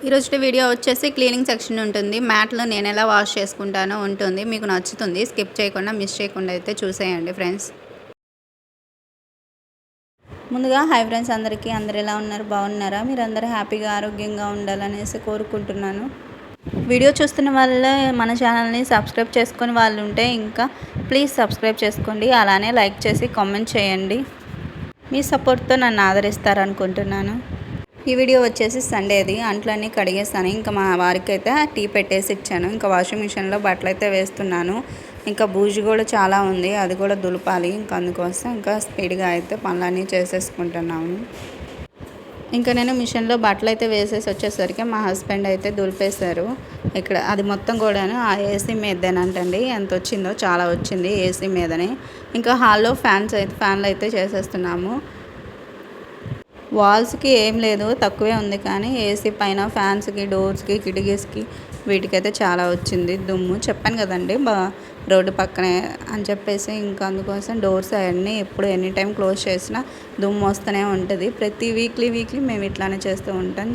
ఈరోజు వీడియో వచ్చేసి cleaning section ఉంటుంది. మ్యాట్లు నేను ఎలా వాష్ చేసుకుంటానో ఉంటుంది. మీకు నచ్చుతుంది. స్కిప్ చేయకుండా మిస్ చేయకుండా అయితే చూసేయండి ఫ్రెండ్స్. ముందుగా హాయ్ ఫ్రెండ్స్, అందరూ ఎలా ఉన్నారు? బాగున్నారా? మీరందరూ హ్యాపీగా ఆరోగ్యంగా ఉండాలనేసి కోరుకుంటున్నాను. వీడియో చూస్తున్న వాళ్ళ మన ఛానల్ని సబ్స్క్రైబ్ చేసుకుని వాళ్ళు ఉంటే ఇంకా ప్లీజ్ సబ్స్క్రైబ్ చేసుకోండి. అలానే లైక్ చేసి కామెంట్ చేయండి. మీ సపోర్ట్తో నన్ను ఆదరిస్తారనుకుంటున్నాను. ఈ వీడియో వచ్చేసి సండేది. అంట్లన్నీ కడిగేస్తాను. ఇంకా మా వారికి అయితే టీ పెట్టేసి ఇచ్చాను. ఇంకా వాషింగ్ మిషన్లో బట్టలు అయితే వేస్తున్నాను. ఇంకా బూజు కూడా చాలా ఉంది, అది కూడా దులపాలి. ఇంకా అందుకోసం ఇంకా స్పీడ్గా అయితే పనులన్నీ చేసేసుకుంటున్నాము. ఇంకా నేను మిషన్లో బట్టలు అయితే వేసేసి వచ్చేసరికి మా హస్బెండ్ అయితే దులిపేశారు. ఇక్కడ అది మొత్తం కూడాను ఆ ఏసీ మీదేనంటండి. ఎంత వచ్చిందో చాలా వచ్చింది ఏసీ మీదనే. ఇంకా హాల్లో ఫ్యాన్లు అయితే చేసేస్తున్నాము. వాల్స్కి ఏం లేదు, తక్కువే ఉంది. కానీ ఏసీ పైన ఫ్యాన్స్కి, డోర్స్కి, కిటికీస్కి వీటికైతే చాలా వచ్చింది దుమ్ము. చెప్పాను కదండి రోడ్డు పక్కనే అని చెప్పేసి. ఇంకా అందుకోసం డోర్స్ అవన్నీ ఎప్పుడు ఎనీ టైం క్లోజ్ చేసినా దుమ్ము వస్తూనే ఉంటుంది. ప్రతి వీక్లీ మేము ఇట్లానే చేస్తూ ఉంటాం.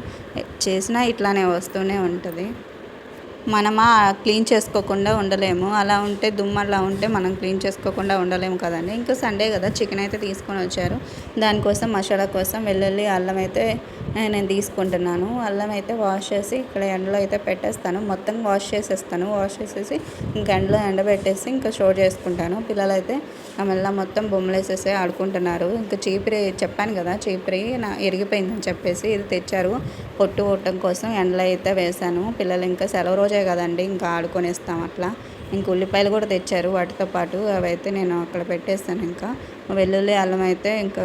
చేసినా ఇట్లానే వస్తూనే ఉంటుంది. మనమా క్లీన్ చేసుకోకుండా ఉండలేము. అలా ఉంటే దుమ్ము అలా ఉంటే మనం క్లీన్ చేసుకోకుండా ఉండలేము కదండి. ఇంకా సండే కదా, చికెన్ అయితే తీసుకొని వచ్చారు. దానికోసం మసాలా కోసం వెల్లుల్లి, అల్లం అయితే నేను తీసుకుంటున్నాను. అల్లం అయితే వాష్ చేసి ఇక్కడ ఎండలో అయితే పెట్టేస్తాను. మొత్తం వాష్ చేసేస్తాను. వాష్ చేసేసి ఇంకా ఎండలో ఎండబెట్టేసి ఇంకా స్టోర్ చేసుకుంటాను. పిల్లలైతే మెల్ల మొత్తం బొమ్మలు వేసేసి ఆడుకుంటున్నారు. ఇంకా చీపిరి చెప్పాను కదా, చీపిరి ఇరిగిపోయిందని చెప్పేసి ఇది తెచ్చారు. పొట్టు కొట్టడం కోసం ఎండలో అయితే వేశాను. పిల్లలు ఇంకా సెలవు రోజే కదండి, ఇంకా ఆడుకొనిస్తాం అట్లా. ఇంక ఉల్లిపాయలు కూడా తెచ్చారు వాటితో పాటు, అవైతే నేను అక్కడ పెట్టేస్తాను. ఇంకా వెల్లుల్లి, అల్లం అయితే ఇంకా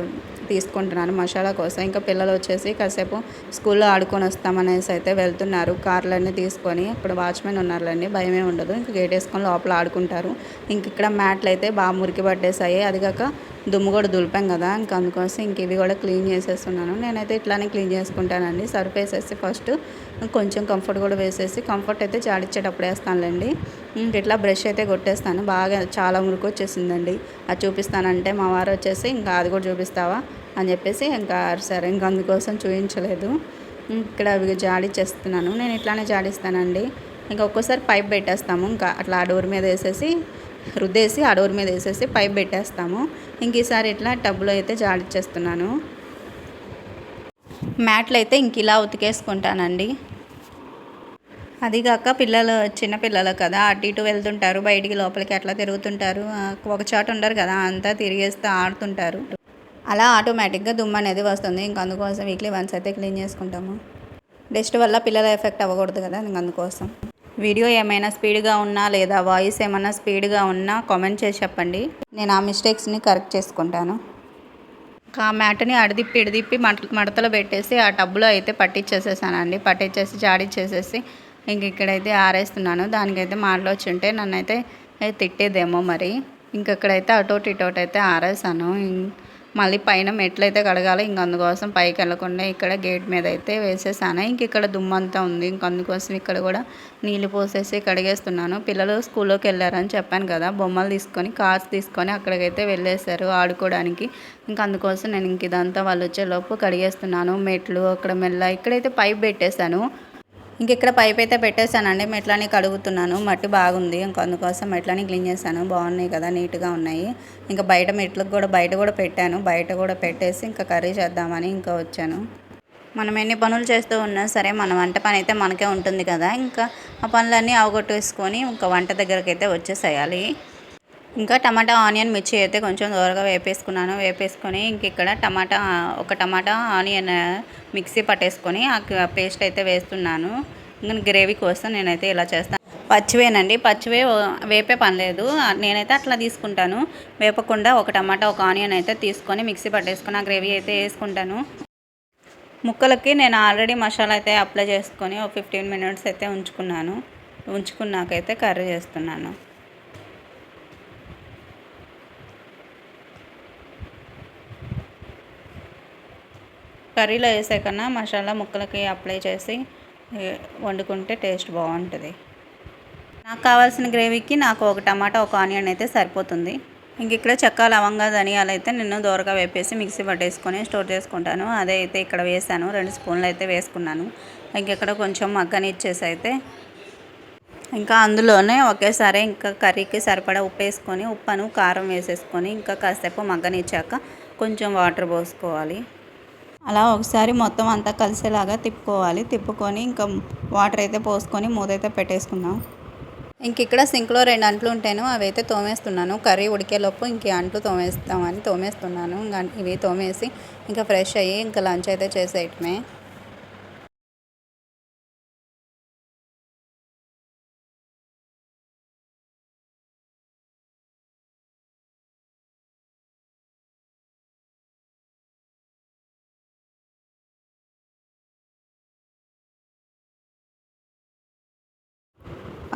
తీసుకుంటున్నాను మసాలా కోసం. ఇంకా పిల్లలు వచ్చేసి కాసేపు స్కూల్లో ఆడుకొని వస్తామనేసి అయితే వెళ్తున్నారు. కార్లన్నీ తీసుకొని. అక్కడ వాచ్మెన్ ఉన్నారులేండి, భయమే ఉండదు. ఇంక గేట్ వేసుకొని లోపల ఆడుకుంటారు. ఇంక ఇక్కడ మ్యాట్లు అయితే బాగా మురికి పట్టేసాయి. అది కాక దుమ్ము కూడా దులిపాం కదా, ఇంకా అందుకోసం ఇంక ఇవి కూడా క్లీన్ చేసేస్తున్నాను. నేనైతే ఇట్లానే క్లీన్ చేసుకుంటానండి. సర్ఫ్ వేసేసి ఫస్ట్ కొంచెం కంఫర్ట్ కూడా వేసేసి, కంఫర్ట్ అయితే జాడిచ్చేటప్పుడు వేస్తానులేండి. ఇంక ఇట్లా బ్రష్ అయితే కొట్టేస్తాను. బాగా చాలా మురికి వచ్చేసిందండి. అది చూపిస్తానంటే మా వారు వచ్చేసి ఇంకా అది కూడా చూపిస్తావా అని చెప్పేసి ఇంకా సరే, ఇంకా అందుకోసం చూపించలేదు. ఇక్కడ అవి జాడిచ్చేస్తున్నాను. నేను ఇట్లానే జాడిస్తానండి. ఇంకా ఒక్కోసారి పైప్ పెట్టేస్తాము. ఇంకా అట్లా ఆ డోర్ మీద వేసేసి రుద్దేసి ఆ డోర్ మీద వేసేసి పైప్ పెట్టేస్తాము. ఇంక ఈసారి ఇట్లా టబ్లో అయితే జాడిచ్చేస్తున్నాను. మ్యాట్లు అయితే ఇంక ఇలా ఉతికేసుకుంటానండి. అదిగాక పిల్లలు చిన్నపిల్లలు కదా, అటు ఇటు వెళ్తుంటారు, బయటికి లోపలికి అట్లా తిరుగుతుంటారు. ఒక చోట ఉండరు కదా, అంతా తిరిగేస్తూ ఆడుతుంటారు. అలా ఆటోమేటిక్గా దుమ్ము అనేది వస్తుంది. ఇంక అందుకోసం వీక్లీ వన్స్ అయితే క్లీన్ చేసుకుంటాము. డస్ట్ వల్ల పిల్లల ఎఫెక్ట్ అవ్వకూడదు కదా, ఇంక అందుకోసం. వీడియో ఏమైనా స్పీడ్గా ఉన్నా లేదా వాయిస్ ఏమైనా స్పీడ్గా ఉన్నా కామెంట్ చేసి చెప్పండి. నేను ఆ మిస్టేక్స్ని కరెక్ట్ చేసుకుంటాను. ఆ మ్యాట్ని ఇడిదిప్పి మడతలో పెట్టేసి ఆ టబ్లో అయితే పట్టించేసేసానండి. పట్టించేసి జాడిచ్చేసేసి ఇంక ఇక్కడైతే ఆరేస్తున్నాను. దానికైతే మాటలు వచ్చి ఉంటే నన్నైతే తిట్టేదేమో మరి. ఇంకెక్కడైతే అటోటి ఇటోటి అయితే ఆరేసాను. మళ్ళీ పైన మెట్లు అయితే కడగాలి. ఇంక అందుకోసం పైకి వెళ్ళకుండా ఇక్కడ గేట్ మీద అయితే వేసేసాను. ఇంక ఇక్కడ దుమ్మంతా ఉంది. ఇంక అందుకోసం ఇక్కడ కూడా నీళ్ళు పోసేసి కడిగేస్తున్నాను. పిల్లలు స్కూల్లోకి వెళ్ళారని చెప్పాను కదా, బొమ్మలు తీసుకొని కార్స్ తీసుకొని అక్కడికైతే వెళ్ళేశారు ఆడుకోవడానికి. ఇంక అందుకోసం నేను ఇంక ఇదంతా వాళ్ళు వచ్చేలోపు కడిగేస్తున్నాను. మెట్లు అక్కడ ఇక్కడైతే పైప్ పెట్టేశాను. ఇంక ఇక్కడ పైప్ అయితే పెట్టేశానండి. మెట్లని కడుగుతున్నాను. మట్టి బాగుంది. ఇంక అందుకోసం మెట్లని క్లీన్ చేశాను. బాగున్నాయి కదా, నీట్గా ఉన్నాయి. ఇంకా బయట మెట్లకు కూడా బయట కూడా పెట్టాను. బయట కూడా పెట్టేసి ఇంకా కర్రీ చేద్దామని ఇంకా వచ్చాను. మనం ఎన్ని పనులు చేస్తూ ఉన్నా సరే మన వంట పని అయితే మనకే ఉంటుంది కదా. ఇంకా ఆ పనులన్నీ అవగొట్టేసుకొని ఇంకా వంట దగ్గరికి అయితే వచ్చేసేయాలి. ఇంకా టమాటా, ఆనియన్, మిర్చి అయితే కొంచెం దూరగా వేపేసుకొని ఇంక ఇక్కడ ఒక టమాటా ఆనియన్ మిక్సీ పట్టేసుకొని ఆ పేస్ట్ అయితే వేస్తున్నాను. ఇంకా గ్రేవీ కోసం నేనైతే ఇలా చేస్తాను. పచ్చివేనండి, పచ్చివే వేపే పని లేదు. నేనైతే అట్లా తీసుకుంటాను. వేపకుండా ఒక టమాటా, ఒక ఆనియన్ అయితే తీసుకొని మిక్సీ పట్టేసుకొని ఆ గ్రేవీ అయితే వేసుకుంటాను. ముక్కలకి నేను ఆల్రెడీ మసాలా అయితే అప్లై చేసుకొని ఒక 15 మినిట్స్ అయితే ఉంచుకున్నాకైతే కర్రీ చేస్తున్నాను. కర్రీలో వేసే కన్నా మసాలా ముక్కలకి అప్లై చేసి వండుకుంటే టేస్ట్ బాగుంటుంది. నాకు కావాల్సిన గ్రేవీకి నాకు ఒక టమాటా, ఒక ఆనియన్ అయితే సరిపోతుంది. ఇంక ఇక్కడ చెక్క, లవంగా, ధనియాలు అయితే నేను దూరగా వేపేసి మిక్సీ పట్టేసుకొని స్టోర్ చేసుకుంటాను. అదే అయితే ఇక్కడ వేసాను. 2 స్పూన్లు అయితే వేసుకున్నాను. ఇంకెక్కడ కొంచెం మగ్గనిచ్చేసి అయితే ఇంకా అందులోనే ఒకేసారి ఇంకా కర్రీకి సరిపడా ఉప్పు వేసుకొని ఉప్పును కారం వేసేసుకొని ఇంకా కాసేపు మగ్గనిచ్చాక కొంచెం వాటర్ పోసుకోవాలి. అలా ఒకసారి మొత్తం అంతా కలిసేలాగా తిప్పుకోవాలి. తిప్పుకొని ఇంకా వాటర్ అయితే పోసుకొని మూత అయితే పెట్టేసుకుందాం. ఇంక ఇక్కడ సింక్లో 2 అంట్లు ఉంటాను, అవి అయితే తోమేస్తున్నాను. కర్రీ ఉడికేలోపు ఇంక అంట్లు తోమేస్తామని తోమేస్తున్నాను. ఇంకా ఇవి తోమేసి ఇంకా ఫ్రెష్ అయ్యి ఇంకా లంచ్ అయితే చేసేయటమే.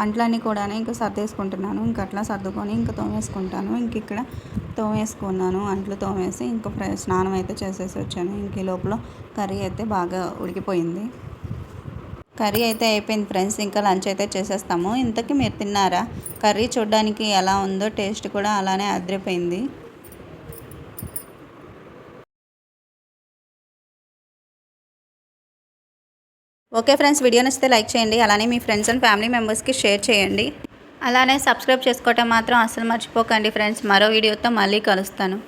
అంట్లన్నీ కూడా ఇంకా సర్దేసుకుంటున్నాను. ఇంక అట్లా సర్దుకొని ఇంకా తోమేసుకుంటాను. ఇంక ఇక్కడ తోమేసుకున్నాను. అంట్లు తోమేసి ఇంకా స్నానం అయితే చేసేసి వచ్చాను. ఇంక ఈ లోపల కర్రీ అయితే బాగా ఉడికిపోయింది. కర్రీ అయితే అయిపోయింది ఫ్రెండ్స్. ఇంకా లంచ్ అయితే చేసేస్తాము. ఇంతకీ మీరు తిన్నారా? కర్రీ చూడడానికి ఎలా ఉందో టేస్ట్ కూడా అలానే అదిరిపోయింది. ఓకే ఫ్రెండ్స్, వీడియో నచ్చితే లైక్ చేయండి. అలానే మీ ఫ్రెండ్స్ అండ్ ఫ్యామిలీ మెంబర్స్కి షేర్ చేయండి. అలానే సబ్స్క్రైబ్ చేసుకోవటం మాత్రం అస్సలు మర్చిపోకండి ఫ్రెండ్స్. మరో వీడియోతో మళ్ళీ కలుస్తాను.